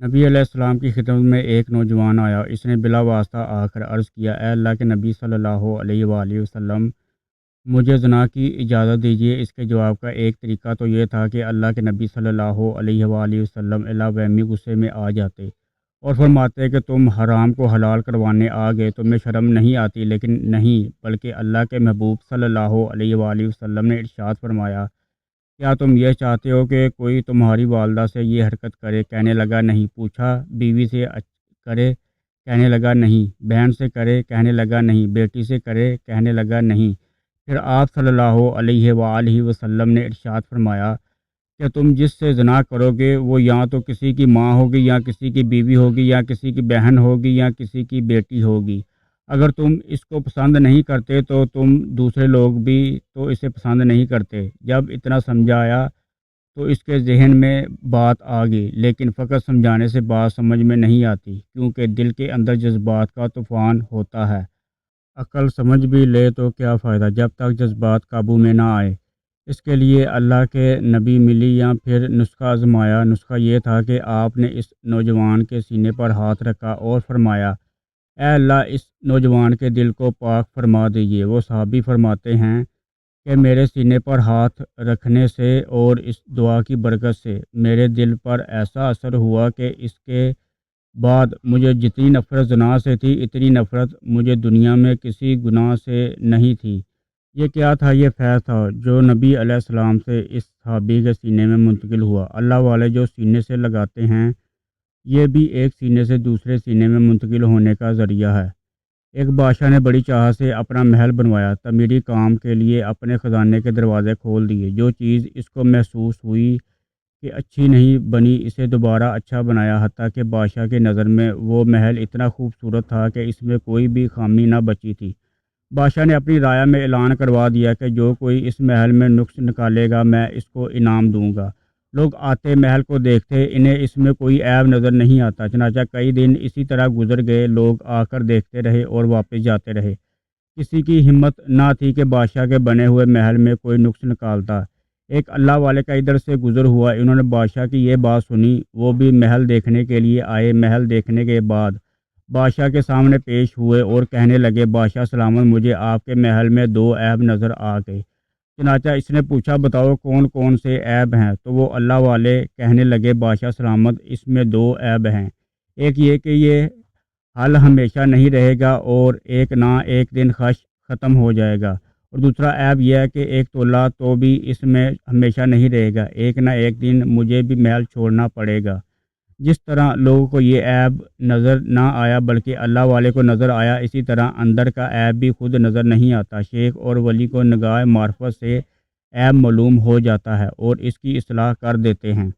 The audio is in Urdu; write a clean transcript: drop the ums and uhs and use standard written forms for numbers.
نبی علیہ السلام کی خدمت میں ایک نوجوان آیا۔ اس نے بلا واسطہ آ کر عرض کیا، اے اللہ کے نبی صلی اللہ علیہ وآلہ وسلم، مجھے زنا کی اجازت دیجیے۔ اس کے جواب کا ایک طریقہ تو یہ تھا کہ اللہ کے نبی صلی اللہ علیہ وآلہ وسلم وہمی غصے میں آ جاتے اور فرماتے کہ تم حرام کو حلال کروانے آ گئے، تمہیں شرم نہیں آتی؟ لیکن نہیں، بلکہ اللہ کے محبوب صلی اللہ علیہ وآلہ وسلم نے ارشاد فرمایا، کیا تم یہ چاہتے ہو کہ کوئی تمہاری والدہ سے یہ حرکت کرے؟ کہنے لگا نہیں۔ پوچھا، بیوی سے کرے؟ کہنے لگا نہیں۔ بہن سے کرے؟ کہنے لگا نہیں۔ بیٹی سے کرے؟ کہنے لگا نہیں۔ پھر آپ صلی اللہ علیہ وآلہ وسلم نے ارشاد فرمایا کہ تم جس سے زنا کرو گے وہ یا تو کسی کی ماں ہوگی، یا کسی کی بیوی ہوگی، یا کسی کی بہن ہوگی، یا کسی کی بیٹی ہوگی۔ اگر تم اس کو پسند نہیں کرتے تو تم دوسرے لوگ بھی تو اسے پسند نہیں کرتے۔ جب اتنا سمجھایا تو اس کے ذہن میں بات آ گئی، لیکن فقط سمجھانے سے بات سمجھ میں نہیں آتی، کیونکہ دل کے اندر جذبات کا طوفان ہوتا ہے۔ عقل سمجھ بھی لے تو کیا فائدہ جب تک جذبات قابو میں نہ آئے۔ اس کے لیے اللہ کے نبی ملی یا پھر نسخہ آزمایا۔ نسخہ یہ تھا کہ آپ نے اس نوجوان کے سینے پر ہاتھ رکھا اور فرمایا، اے اللہ، اس نوجوان کے دل کو پاک فرما دیجیے۔ وہ صحابی فرماتے ہیں کہ میرے سینے پر ہاتھ رکھنے سے اور اس دعا کی برکت سے میرے دل پر ایسا اثر ہوا کہ اس کے بعد مجھے جتنی نفرت زنا سے تھی، اتنی نفرت مجھے دنیا میں کسی گناہ سے نہیں تھی۔ یہ کیا تھا؟ یہ فیض تھا جو نبی علیہ السلام سے اس صحابی کے سینے میں منتقل ہوا۔ اللہ والے جو سینے سے لگاتے ہیں، یہ بھی ایک سینے سے دوسرے سینے میں منتقل ہونے کا ذریعہ ہے۔ ایک بادشاہ نے بڑی چاہت سے اپنا محل بنوایا، تعمیری کام کے لیے اپنے خزانے کے دروازے کھول دیے۔ جو چیز اس کو محسوس ہوئی کہ اچھی نہیں بنی، اسے دوبارہ اچھا بنایا، حتیٰ کہ بادشاہ کی نظر میں وہ محل اتنا خوبصورت تھا کہ اس میں کوئی بھی خامی نہ بچی تھی۔ بادشاہ نے اپنی رعایا میں اعلان کروا دیا کہ جو کوئی اس محل میں نقص نکالے گا میں اس کو انعام دوں گا۔ لوگ آتے، محل کو دیکھتے، انہیں اس میں کوئی عیب نظر نہیں آتا۔ چنانچہ کئی دن اسی طرح گزر گئے، لوگ آ کر دیکھتے رہے اور واپس جاتے رہے۔ کسی کی ہمت نہ تھی کہ بادشاہ کے بنے ہوئے محل میں کوئی نقص نکالتا۔ ایک اللہ والے کا ادھر سے گزر ہوا، انہوں نے بادشاہ کی یہ بات سنی، وہ بھی محل دیکھنے کے لیے آئے۔ محل دیکھنے کے بعد بادشاہ کے سامنے پیش ہوئے اور کہنے لگے، بادشاہ سلامت، مجھے آپ کے محل میں 2 عیب نظر آ گئے۔ چنانچہ اس نے پوچھا، بتاؤ کون کون سے عیب ہیں؟ تو وہ اللہ والے کہنے لگے، بادشاہ سلامت، اس میں 2 عیب ہیں۔ ایک یہ کہ یہ حل ہمیشہ نہیں رہے گا اور ایک نہ ایک دن ختم ہو جائے گا، اور دوسرا عیب یہ ہے کہ ایک تولہ تو بھی اس میں ہمیشہ نہیں رہے گا، ایک نہ ایک دن مجھے بھی محل چھوڑنا پڑے گا۔ جس طرح لوگوں کو یہ عیب نظر نہ آیا بلکہ اللہ والے کو نظر آیا، اسی طرح اندر کا عیب بھی خود نظر نہیں آتا۔ شیخ اور ولی کو نگاہ معرفت سے عیب معلوم ہو جاتا ہے اور اس کی اصلاح کر دیتے ہیں۔